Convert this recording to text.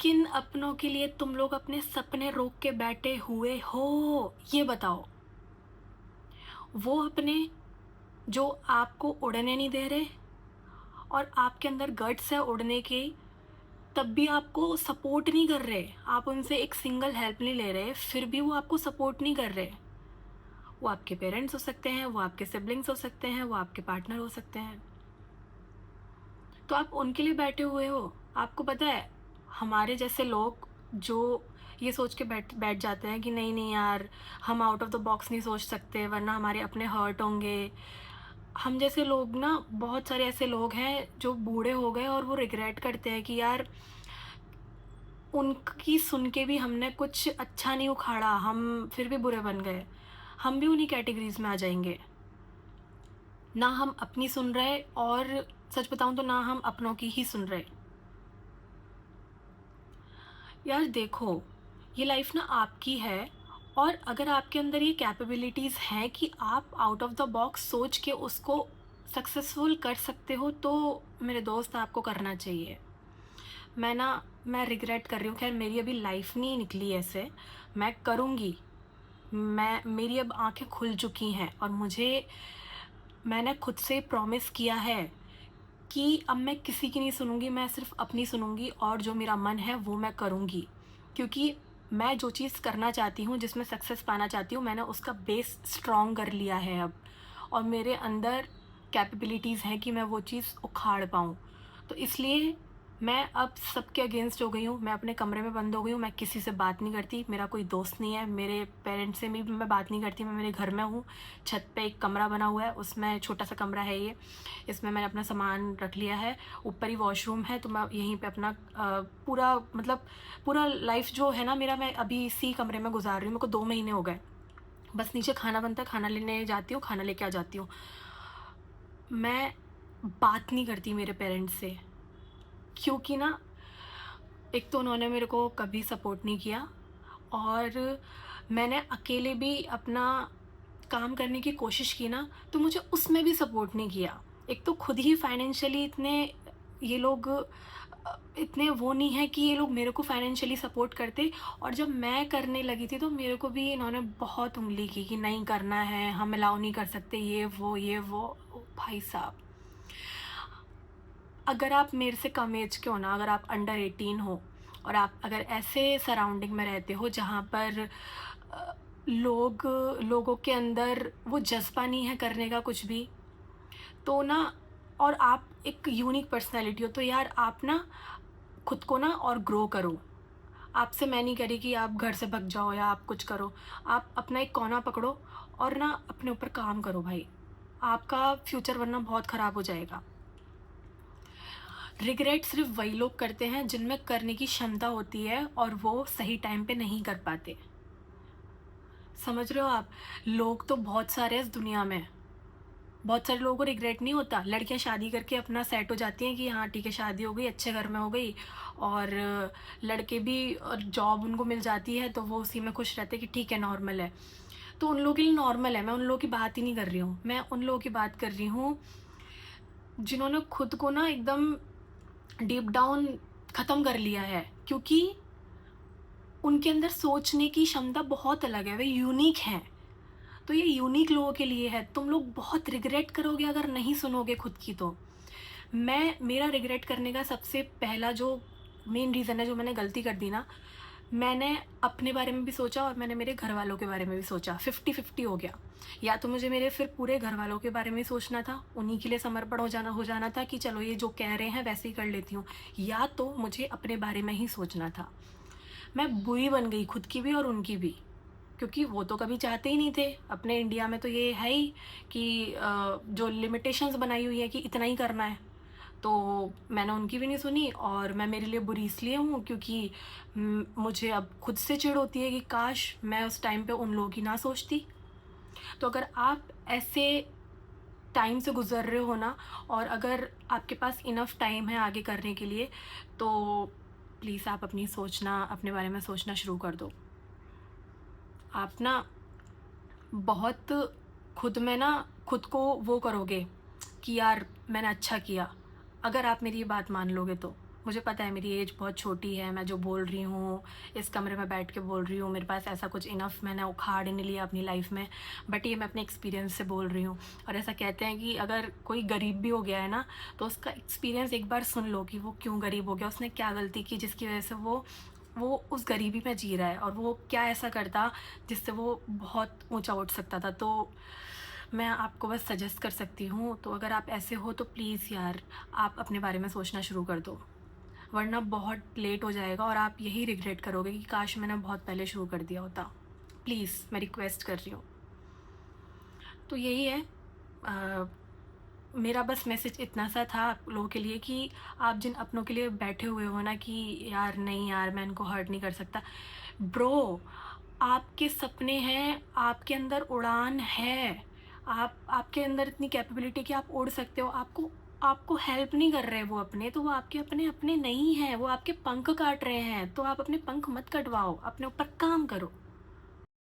किन अपनों के लिए तुम लोग अपने सपने रोक के बैठे हुए हो, ये बताओ। वो अपने जो आपको उड़ने नहीं दे रहे और आपके अंदर गट्स है उड़ने के, तब भी आपको सपोर्ट नहीं कर रहे। आप उनसे एक सिंगल हेल्प नहीं ले रहे, फिर भी वो आपको सपोर्ट नहीं कर रहे। वो आपके पेरेंट्स हो सकते हैं, वो आपके सिबलिंग्स हो सकते हैं, वो आपके पार्टनर हो सकते हैं। तो आप उनके लिए बैठे हुए हो। आपको पता है, हमारे जैसे लोग जो ये सोच के बैठ बैठ जाते हैं कि नहीं नहीं यार, हम आउट ऑफ द बॉक्स नहीं सोच सकते वरना हमारे अपने हर्ट होंगे। हम जैसे लोग ना, बहुत सारे ऐसे लोग हैं जो बूढ़े हो गए और वो रिग्रेट करते हैं कि यार उनकी सुन के भी हमने कुछ अच्छा नहीं उखाड़ा, हम फिर भी बुरे बन गए। हम भी उन्हीं कैटेगरीज में आ जाएंगे। ना हम अपनी सुन रहे, और सच बताऊं तो ना हम अपनों की ही सुन रहे। यार देखो, ये लाइफ ना आपकी है, और अगर आपके अंदर ये कैपेबिलिटीज़ हैं कि आप आउट ऑफ द बॉक्स सोच के उसको सक्सेसफुल कर सकते हो, तो मेरे दोस्त आपको करना चाहिए। मैं रिग्रेट कर रही हूँ, खैर मेरी अभी लाइफ नहीं निकली ऐसे। मैं करूँगी। मेरी अब आंखें खुल चुकी हैं और मैंने खुद से प्रॉमिस किया है कि अब मैं किसी की नहीं सुनूंगी, मैं सिर्फ अपनी सुनूंगी और जो मेरा मन है वो मैं करूंगी। क्योंकि मैं जो चीज़ करना चाहती हूँ, जिसमें सक्सेस पाना चाहती हूँ, मैंने उसका बेस स्ट्रॉन्ग कर लिया है अब, और मेरे अंदर कैपेबिलिटीज़ हैं कि मैं वो चीज़ उखाड़ पाऊँ। तो इसलिए मैं अब सबके अगेंस्ट हो गई हूँ। मैं अपने कमरे में बंद हो गई हूँ। मैं किसी से बात नहीं करती, मेरा कोई दोस्त नहीं है, मेरे पेरेंट्स से भी मैं बात नहीं करती। मैं मेरे घर में हूँ, छत पे एक कमरा बना हुआ है, उसमें छोटा सा कमरा है ये, इसमें मैंने अपना सामान रख लिया है। ऊपर ही वॉशरूम है, तो मैं यहीं पे अपना पूरा मतलब पूरा लाइफ जो है ना मेरा, मैं अभी इसी कमरे में गुजार रही हूँ। मेरे को 2 महीने हो गए। बस नीचे खाना बनता है, खाना लेने जाती हूँ, खाना लेके आ जाती हूँ। मैं बात नहीं करती मेरे पेरेंट्स से, क्योंकि ना एक तो उन्होंने मेरे को कभी सपोर्ट नहीं किया, और मैंने अकेले भी अपना काम करने की कोशिश की ना, तो मुझे उसमें भी सपोर्ट नहीं किया। एक तो खुद ही फाइनेंशियली इतने ये लोग इतने वो नहीं है कि ये लोग मेरे को फाइनेंशियली सपोर्ट करते, और जब मैं करने लगी थी तो मेरे को भी इन्होंने बहुत उंगली की कि नहीं करना है, हम अलाउ नहीं कर सकते, ये वो ये वो। ओ भाई साहब, अगर आप मेरे से कम एज के हो ना, अगर आप अंडर 18 हो, और आप अगर ऐसे सराउंडिंग में रहते हो जहाँ पर लोगों के अंदर वो जज्बा नहीं है करने का कुछ भी, तो ना, और आप एक यूनिक पर्सनैलिटी हो, तो यार आप ना खुद को ना और ग्रो करो। आपसे मैं नहीं कह रही कि आप घर से भग जाओ या आप कुछ करो। आप अपना एक कोना पकड़ो और ना अपने ऊपर काम करो भाई। आपका फ्यूचर वरना बहुत ख़राब हो जाएगा। रिग्रेट सिर्फ वही लोग करते हैं जिनमें करने की क्षमता होती है और वो सही टाइम पे नहीं कर पाते। समझ रहे हो आप? लोग तो बहुत सारे हैं इस दुनिया में। बहुत सारे लोगों को रिग्रेट नहीं होता। लड़कियां शादी करके अपना सेट हो जाती हैं कि हाँ ठीक है, शादी हो गई, अच्छे घर में हो गई, और लड़के भी जॉब उनको मिल जाती है, तो वो उसी में खुश रहते हैं कि ठीक है, नॉर्मल है। तो उन लोगों के लिए नॉर्मल है। मैं उन लोगों की बात ही नहीं कर रही हूँ। मैं उन लोगों की बात कर रही हूँ जिन्होंने खुद को ना एकदम डीप डाउन ख़त्म कर लिया है, क्योंकि उनके अंदर सोचने की क्षमता बहुत अलग है, वे यूनिक हैं। तो ये यूनिक लोगों के लिए है। तुम लोग बहुत रिग्रेट करोगे अगर नहीं सुनोगे खुद की। तो मेरा रिग्रेट करने का सबसे पहला जो मेन रीज़न है, जो मैंने गलती कर दी ना, मैंने अपने बारे में भी सोचा और मैंने मेरे घर वालों के बारे में भी सोचा। 50-50 हो गया। या तो मुझे मेरे फिर पूरे घर वालों के बारे में सोचना था, उन्हीं के लिए समर्पण हो जाना था कि चलो ये जो कह रहे हैं वैसे ही कर लेती हूँ, या तो मुझे अपने बारे में ही सोचना था। मैं बुरी बन गई, खुद की भी और उनकी भी, क्योंकि वो तो कभी चाहते ही नहीं थे। अपने इंडिया में तो ये है ही कि जो लिमिटेशंस बनाई हुई है कि इतना ही करना है, तो मैंने उनकी भी नहीं सुनी। और मैं मेरे लिए बुरी इसलिए हूँ क्योंकि मुझे अब खुद से चिढ़ होती है कि काश मैं उस टाइम पे उन लोगों की ना सोचती। तो अगर आप ऐसे टाइम से गुज़र रहे हो ना, और अगर आपके पास इनफ टाइम है आगे करने के लिए, तो प्लीज़ आप अपने बारे में सोचना शुरू कर दो। आप ना बहुत खुद में ना खुद को वो करोगे कि यार मैंने अच्छा किया, अगर आप मेरी ये बात मान लोगे तो। मुझे पता है मेरी एज बहुत छोटी है, मैं जो बोल रही हूँ, इस कमरे में बैठ के बोल रही हूँ, मेरे पास ऐसा कुछ इनफ मैंने उखाड़ ही नहीं लिया अपनी लाइफ में, बट ये मैं अपने एक्सपीरियंस से बोल रही हूँ। और ऐसा कहते हैं कि अगर कोई गरीब भी हो गया है ना, तो उसका एक्सपीरियंस एक बार सुन लो कि वो क्यों गरीब हो गया, उसने क्या गलती की जिसकी वजह से वो उस गरीबी में जी रहा है, और वो क्या ऐसा करता जिससे वो बहुत ऊंचा उठ सकता था। तो मैं आपको बस सजेस्ट कर सकती हूँ, तो अगर आप ऐसे हो तो प्लीज़ यार, आप अपने बारे में सोचना शुरू कर दो, वरना बहुत लेट हो जाएगा और आप यही रिग्रेट करोगे कि काश मैंने बहुत पहले शुरू कर दिया होता। प्लीज़ मैं रिक्वेस्ट कर रही हूँ। तो यही है, मेरा बस मैसेज इतना सा था आप लोगों के लिए कि आप जिन अपनों के लिए बैठे हुए हो ना कि यार नहीं यार मैं इनको हर्ट नहीं कर सकता, ब्रो आपके सपने हैं, आपके अंदर उड़ान है, आपके अंदर इतनी कैपेबिलिटी कि आप उड़ सकते हो। आपको आपको हेल्प नहीं कर रहे वो अपने, तो वो आपके अपने अपने नहीं हैं, वो आपके पंख काट रहे हैं, तो आप अपने पंख मत कटवाओ, अपने ऊपर काम करो।